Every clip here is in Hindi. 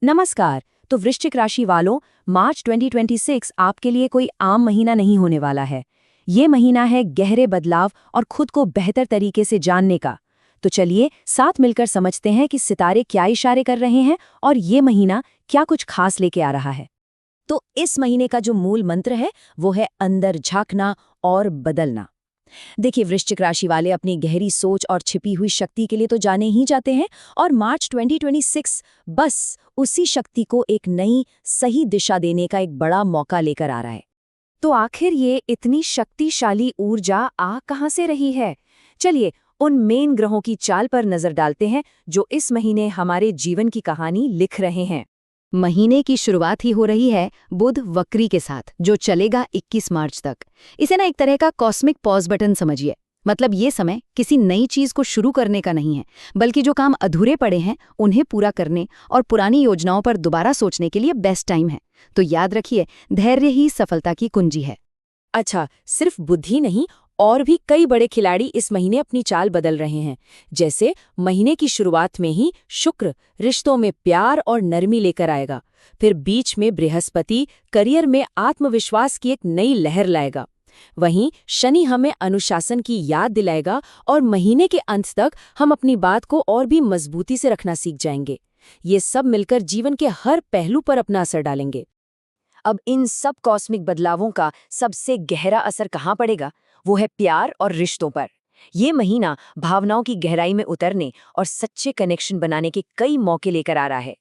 नमस्कार। तो वृश्चिक राशि वालों, मार्च 2026 आपके लिए कोई आम महीना नहीं होने वाला है। ये महीना है गहरे बदलाव और खुद को बेहतर तरीके से जानने का। तो चलिए साथ मिलकर समझते हैं कि सितारे क्या इशारे कर रहे हैं और ये महीना क्या कुछ खास लेके आ रहा है। तो इस महीने का जो मूल मंत्र है वो है अंदर झांकना और बदलना। देखिए, वृश्चिक राशि वाले अपनी गहरी सोच और छिपी हुई शक्ति के लिए तो जाने ही जाते हैं, और मार्च 2026 बस उसी शक्ति को एक नई सही दिशा देने का एक बड़ा मौका लेकर आ रहा है। तो आखिर ये इतनी शक्तिशाली ऊर्जा आ कहां से रही है? चलिए उन मेन ग्रहों की चाल पर नजर डालते हैं जो इस महीने हमारे जीवन की कहानी लिख रहे हैं। महीने की शुरुआत ही हो रही है बुध वक्री के साथ, जो चलेगा 21 मार्च तक। इसे ना एक तरह का कॉस्मिक पॉज बटन समझिए। मतलब ये समय किसी नई चीज को शुरू करने का नहीं है, बल्कि जो काम अधूरे पड़े हैं उन्हें पूरा करने और पुरानी योजनाओं पर दोबारा सोचने के लिए बेस्ट टाइम है। तो याद रखिए, धैर्य ही सफलता की कुंजी है। अच्छा, सिर्फ बुद्धि नहीं, और भी कई बड़े खिलाड़ी इस महीने अपनी चाल बदल रहे हैं। जैसे महीने की शुरुआत में ही शुक्र रिश्तों में प्यार और नरमी लेकर आएगा। फिर बीच में बृहस्पति करियर में आत्मविश्वास की एक नई लहर लाएगा। वहीं शनि हमें अनुशासन की याद दिलाएगा और महीने के अंत तक हम अपनी बात को और भी मजबूती से रखना सीख जाएंगे। ये सब मिलकर जीवन के हर पहलू पर अपना असर डालेंगे। अब इन सब कॉस्मिक बदलावों का सबसे गहरा असर कहाँ पड़ेगा? वो है प्यार और रिश्तों पर। ये महीना भावनाओं की गहराई में उतरने और सच्चे कनेक्शन बनाने के कई मौके लेकर आ रहा है।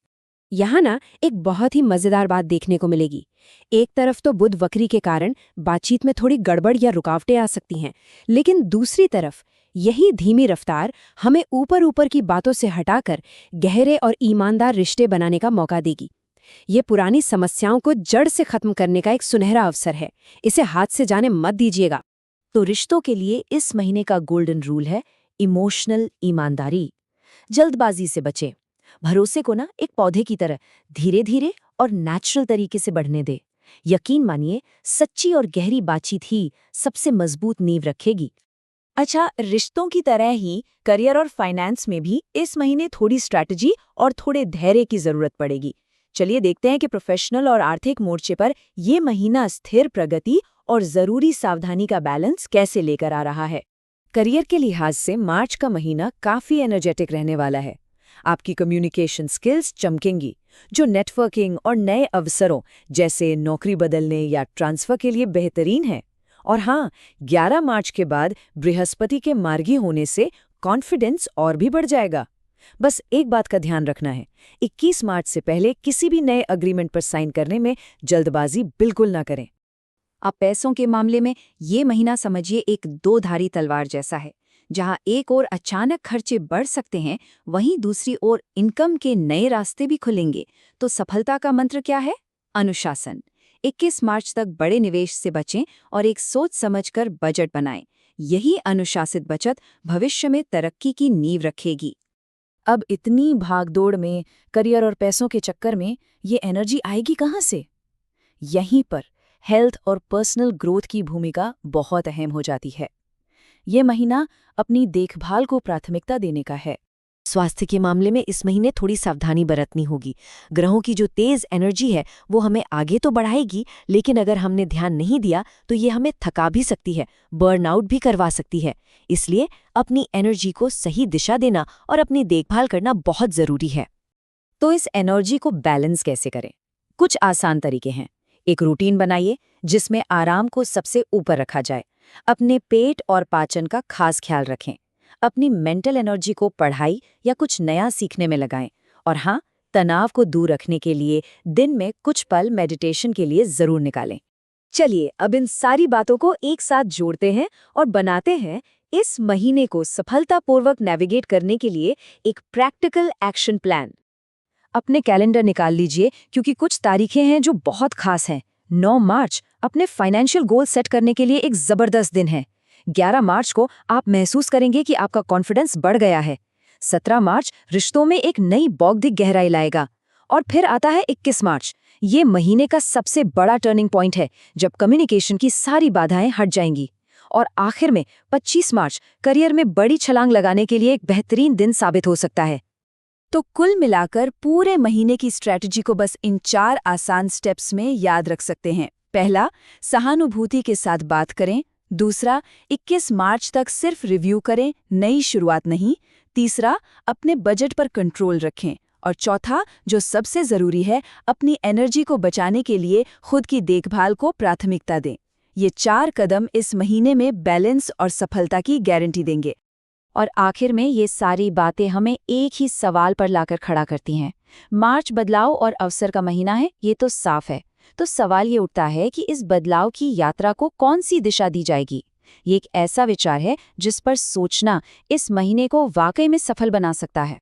यहाँ ना एक बहुत ही मजेदार बात देखने को मिलेगी। एक तरफ तो बुध वक्री के कारण बातचीत में थोड़ी गड़बड़ या रुकावटें आ सकती हैं, लेकिन दूसरी तरफ यही धीमी रफ्तार हमें ऊपर ऊपर की बातों से हटाकर गहरे और ईमानदार रिश्ते बनाने का मौका देगी। ये पुरानी समस्याओं को जड़ से खत्म करने का एक सुनहरा अवसर है। इसे हाथ से जाने मत दीजिएगा। तो रिश्तों के लिए इस महीने का गोल्डन रूल है इमोशनल ईमानदारी। जल्दबाजी से बचें। भरोसे को ना एक पौधे की तरह धीरे धीरे और नेचुरल तरीके से बढ़ने दे। यकीन मानिए, सच्ची और गहरी बातचीत ही सबसे मजबूत नींव रखेगी। अच्छा, रिश्तों की तरह ही करियर और फाइनेंस में भी इस महीने थोड़ी स्ट्रैटेजी और थोड़े धैर्य की जरूरत पड़ेगी। चलिए देखते हैं कि प्रोफेशनल और आर्थिक मोर्चे पर ये महीना स्थिर प्रगति और जरूरी सावधानी का बैलेंस कैसे लेकर आ रहा है। करियर के लिहाज से मार्च का महीना काफी एनर्जेटिक रहने वाला है। आपकी कम्युनिकेशन स्किल्स चमकेंगी, जो नेटवर्किंग और नए अवसरों जैसे नौकरी बदलने या ट्रांसफर के लिए बेहतरीन है। और हाँ, 11 मार्च के बाद बृहस्पति के मार्गी होने से कॉन्फिडेंस और भी बढ़ जाएगा। बस एक बात का ध्यान रखना है, 21 मार्च से पहले किसी भी नए अग्रीमेंट पर साइन करने में जल्दबाजी बिल्कुल ना करें। अब पैसों के मामले में ये महीना समझिए एक दो धारी तलवार जैसा है। जहां एक ओर अचानक खर्चे बढ़ सकते हैं, वहीं दूसरी ओर इनकम के नए रास्ते भी खुलेंगे। तो सफलता का मंत्र क्या है? अनुशासन। 21 मार्च तक बड़े निवेश से बचें और एक सोच समझकर बजट बनाएं। यही अनुशासित बचत भविष्य में तरक्की की नींव रखेगी। अब इतनी भागदौड़ में, करियर और पैसों के चक्कर में ये एनर्जी आएगी कहाँ से? यहीं पर हेल्थ और पर्सनल ग्रोथ की भूमिका बहुत अहम हो जाती है। ये महीना अपनी देखभाल को प्राथमिकता देने का है। स्वास्थ्य के मामले में इस महीने थोड़ी सावधानी बरतनी होगी। ग्रहों की जो तेज एनर्जी है वो हमें आगे तो बढ़ाएगी, लेकिन अगर हमने ध्यान नहीं दिया तो ये हमें थका भी सकती है, बर्नआउट भी करवा सकती है। इसलिए अपनी एनर्जी को सही दिशा देना और अपनी देखभाल करना बहुत जरूरी है। तो इस एनर्जी को बैलेंस कैसे करें? कुछ आसान तरीके हैं। एक रूटीन बनाइए जिसमें आराम को सबसे ऊपर रखा जाए। अपने पेट और पाचन का खास ख्याल रखें। अपनी मेंटल एनर्जी को पढ़ाई या कुछ नया सीखने में लगाएं। और हाँ, तनाव को दूर रखने के लिए दिन में कुछ पल मेडिटेशन के लिए जरूर निकालें। चलिए अब इन सारी बातों को एक साथ जोड़ते हैं और बनाते हैं इस महीने को सफलतापूर्वक नेविगेट करने के लिए एक प्रैक्टिकल एक्शन प्लान। अपने कैलेंडर निकाल लीजिए, क्योंकि कुछ तारीखें हैं जो बहुत खास हैं। 9 मार्च अपने फाइनेंशियल गोल सेट करने के लिए एक जबरदस्त दिन है। 11 मार्च को आप महसूस करेंगे कि आपका कॉन्फिडेंस बढ़ गया है। 17 मार्च रिश्तों में एक नई बौद्धिक गहराई लाएगा। और फिर आता है 21 मार्च। ये महीने का सबसे बड़ा टर्निंग पॉइंट है, जब कम्युनिकेशन की सारी बाधाएं हट जाएंगी। और आखिर में 25 मार्च करियर में बड़ी छलांग लगाने के लिए एक बेहतरीन दिन साबित हो सकता है। तो कुल मिलाकर पूरे महीने की स्ट्रैटेजी को बस इन 4 आसान स्टेप्स में याद रख सकते हैं। पहला, सहानुभूति के साथ बात करें। दूसरा, 21 मार्च तक सिर्फ रिव्यू करें, नई शुरुआत नहीं। तीसरा, अपने बजट पर कंट्रोल रखें। और चौथा, जो सबसे ज़रूरी है, अपनी एनर्जी को बचाने के लिए खुद की देखभाल को प्राथमिकता दें। ये 4 कदम इस महीने में बैलेंस और सफलता की गारंटी देंगे। और आखिर में ये सारी बातें हमें एक ही सवाल पर लाकर खड़ा करती हैं। मार्च बदलाव और अवसर का महीना है, ये तो साफ है। तो सवाल ये उठता है कि इस बदलाव की यात्रा को कौन सी दिशा दी जाएगी। ये एक ऐसा विचार है जिस पर सोचना इस महीने को वाकई में सफल बना सकता है।